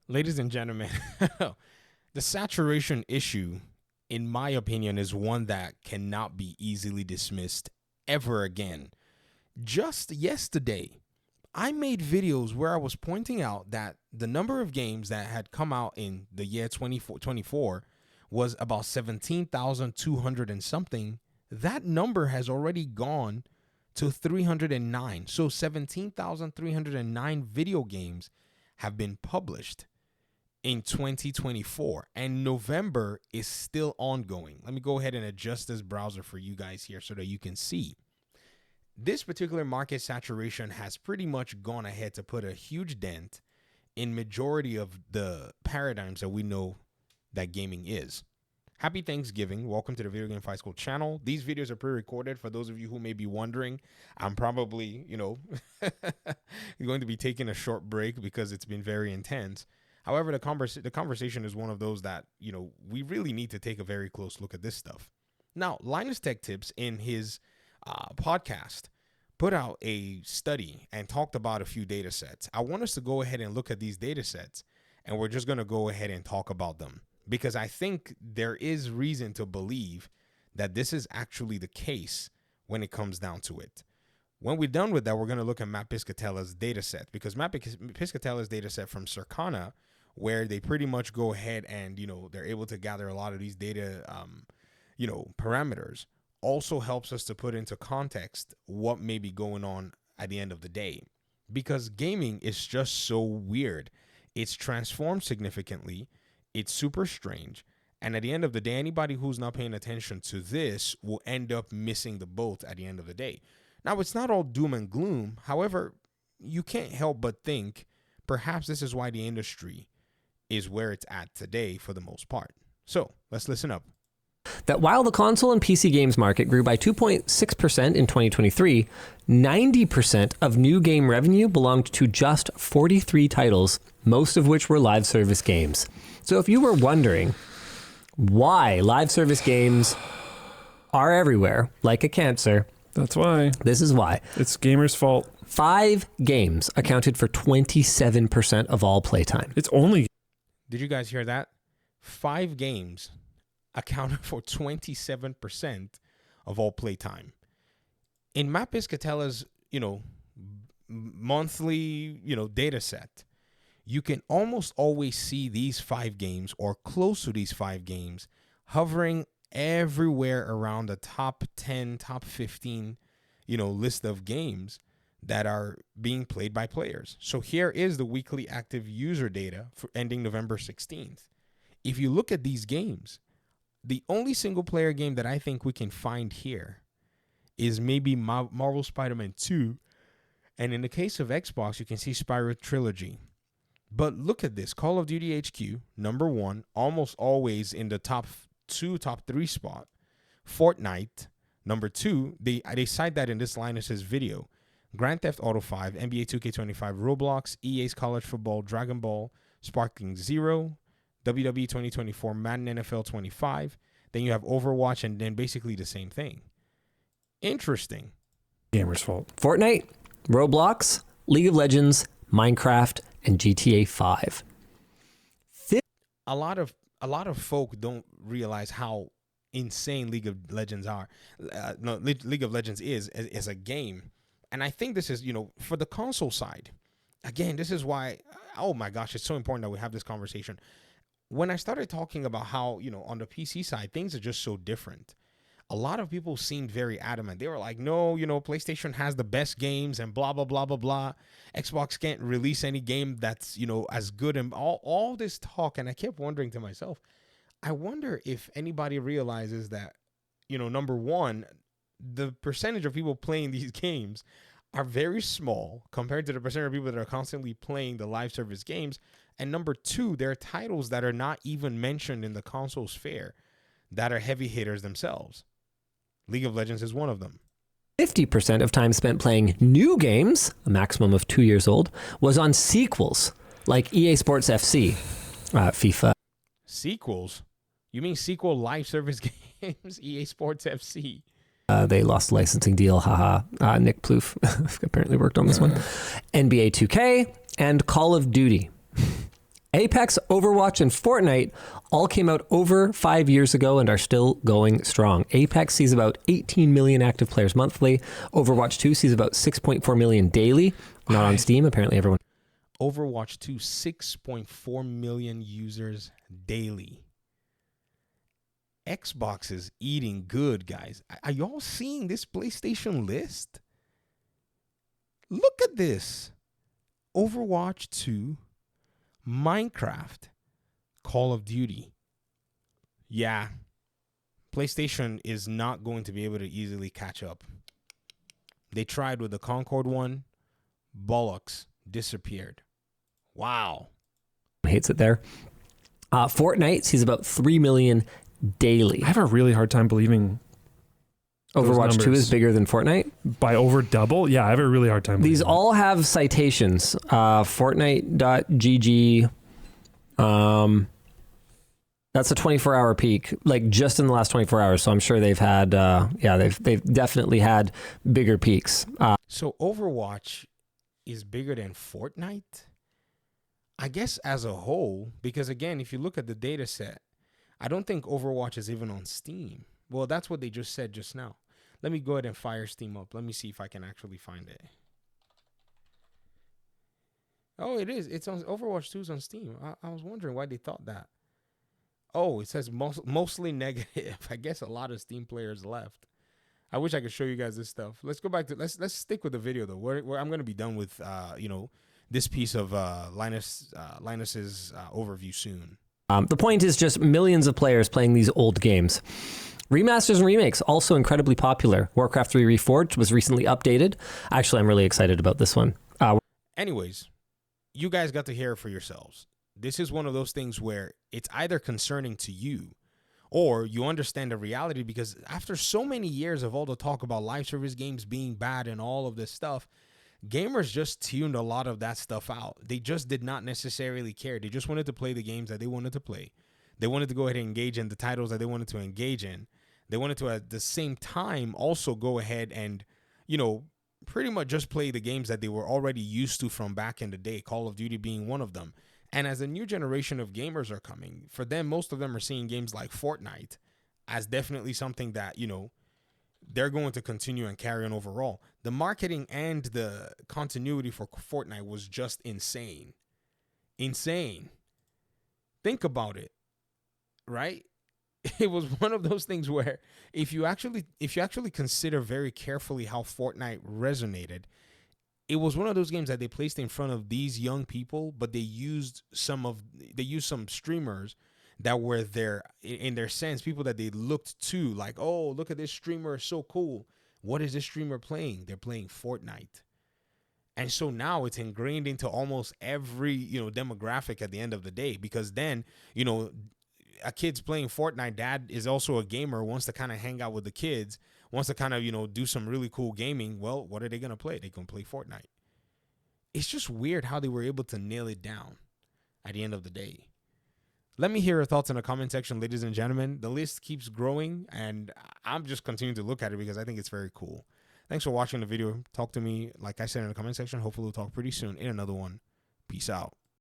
Ladies and gentlemen, the saturation issue, in my opinion, is one that cannot be easily dismissed ever again. Just yesterday, I made videos where I was pointing out that the number of games that had come out in the year 2024 was about 17,200 and something. That number has already gone to 309. So 17,309 video games have been published in 2024, and November is still ongoing. Let me go ahead and adjust this browser for you guys here so that you can see. This particular market saturation has pretty much gone ahead to put a huge dent in majority of the paradigms that we know that gaming is. Happy Thanksgiving. Welcome to the Video Game Fight School channel. These videos are pre-recorded. For those of you who may be wondering, I'm probably, going to be taking a short break because it's been very intense. However, the conversation is one of those that, we really need to take a very close look at this stuff. Now, Linus Tech Tips in his podcast put out a study and talked about a few data sets. I want us to go ahead and look at these data sets, and we're just going to go ahead and talk about them because I think there is reason to believe that this is actually the case when it comes down to it. When we're done with that, we're going to look at Matt Piscatella's data set, because Matt Piscatella's data set from Circana, where they pretty much go ahead and, they're able to gather a lot of these data, parameters, also helps us to put into context what may be going on at the end of the day. Because gaming is just so weird. It's transformed significantly. It's super strange. And at the end of the day, anybody who's not paying attention to this will end up missing the boat at the end of the day. Now, it's not all doom and gloom. However, you can't help but think perhaps this is why the industry is where it's at today for the most part. So let's listen up. That while the console and PC games market grew by 2.6% in 2023, 90% of new game revenue belonged to just 43 titles, most of which were live service games. So if you were wondering why live service games are everywhere, like a cancer, that's why. This is why. It's gamers' fault. 5 games accounted for 27% of all playtime. It's only... Did you guys hear that? 5 games accounted for 27% of all playtime. In Matt Piscatella's, monthly, data set, you can almost always see these 5 games or close to these 5 games hovering everywhere around the top 10, top 15, list of games that are being played by players. So here is the weekly active user data for ending November 16th. If you look at these games, the only single player game that I think we can find here is maybe Marvel Spider-Man 2. And in the case of Xbox, you can see Spyro Trilogy. But look at this. Call of Duty HQ, number 1, almost always in the top 2, top 3 spot. Fortnite, number 2. They cite that in this Linus's video. Grand Theft Auto 5, NBA 2K25, Roblox, EA's College Football, Dragon Ball, Sparking Zero, WWE 2024, Madden NFL 25. Then you have Overwatch, and then basically the same thing. Interesting. Gamers' fault. Fortnite, Roblox, League of Legends, Minecraft, and GTA 5. A lot of folk don't realize how insane League of Legends are. League of Legends is a game. And I think this is, for the console side, again, this is why, oh my gosh, it's so important that we have this conversation. When I started talking about how, on the PC side, things are just so different. A lot of people seemed very adamant. They were like, no, PlayStation has the best games and blah, blah, blah, blah, blah. Xbox can't release any game that's, as good, and all this talk. And I kept wondering to myself, I wonder if anybody realizes that, number one, the percentage of people playing these games are very small compared to the percentage of people that are constantly playing the live service games. And number 2, there are titles that are not even mentioned in the console sphere that are heavy hitters themselves. League of Legends is one of them. 50% of time spent playing new games, a maximum of 2 years old, was on sequels like EA Sports FC, FIFA. Sequels? You mean sequel live service games? EA Sports FC. They lost the licensing deal, haha. Nick Plouffe apparently worked on this one. NBA 2K and Call of Duty. Apex, Overwatch, and Fortnite all came out over 5 years ago and are still going strong. Apex sees about 18 million active players monthly. Overwatch 2 sees about 6.4 million daily. Not on Steam, apparently everyone. Overwatch 2, 6.4 million users daily. Xbox is eating good, guys. Are y'all seeing this PlayStation list? Look at this. Overwatch 2, Minecraft, Call of Duty. Yeah, PlayStation is not going to be able to easily catch up. They tried with the Concord one. Bollocks, disappeared. Wow. Hates it there. Fortnite sees about 3 million daily. I have a really hard time believing Overwatch 2 is bigger than Fortnite? by over double. Yeah, I have a really hard time. These believing all have citations. Fortnite.gg. That's a 24-hour peak, like just in the last 24 hours. So I'm sure they've had, they've definitely had bigger peaks. So Overwatch is bigger than Fortnite? I guess as a whole, because again, if you look at the data set, I don't think Overwatch is even on Steam. Well, that's what they just said just now. Let me go ahead and fire Steam up. Let me see if I can actually find it. Oh, it is. It's on Overwatch 2 is on Steam. I was wondering why they thought that. Oh, it says mostly negative. I guess a lot of Steam players left. I wish I could show you guys this stuff. Let's go back to let's stick with the video though. Where I'm gonna be done with this piece of Linus's overview soon. The point is just millions of players playing these old games. Remasters and remakes, also incredibly popular. Warcraft 3 Reforged was recently updated. Actually, I'm really excited about this one. Anyways, you guys got to hear it for yourselves. This is one of those things where it's either concerning to you or you understand the reality, because after so many years of all the talk about live service games being bad and all of this stuff, gamers just tuned a lot of that stuff out. They just did not necessarily care. They just wanted to play the games that they wanted to play. They wanted to go ahead and engage in the titles that they wanted to engage in. They wanted to, at the same time, also go ahead and, pretty much just play the games that they were already used to from back in the day, Call of Duty being one of them. And as a new generation of gamers are coming, for them, most of them are seeing games like Fortnite as definitely something that, they're going to continue and carry on overall. The marketing and the continuity for Fortnite was just insane. Insane. Think about it, right? It was one of those things where if you actually consider very carefully how Fortnite resonated, it was one of those games that they placed in front of these young people, but they used some streamers that were in their sense, people that they looked to, like, oh, look at this streamer, so cool. What is this streamer playing? They're playing Fortnite. And so now it's ingrained into almost every, demographic at the end of the day, because then, a kid's playing Fortnite, dad is also a gamer, wants to kind of hang out with the kids, wants to kind of, do some really cool gaming. Well, what are they going to play? They're going to play Fortnite. It's just weird how they were able to nail it down at the end of the day. Let me hear your thoughts in the comment section, ladies and gentlemen. The list keeps growing, and I'm just continuing to look at it because I think it's very cool. Thanks for watching the video. Talk to me, like I said, in the comment section. Hopefully we'll talk pretty soon in another one. Peace out.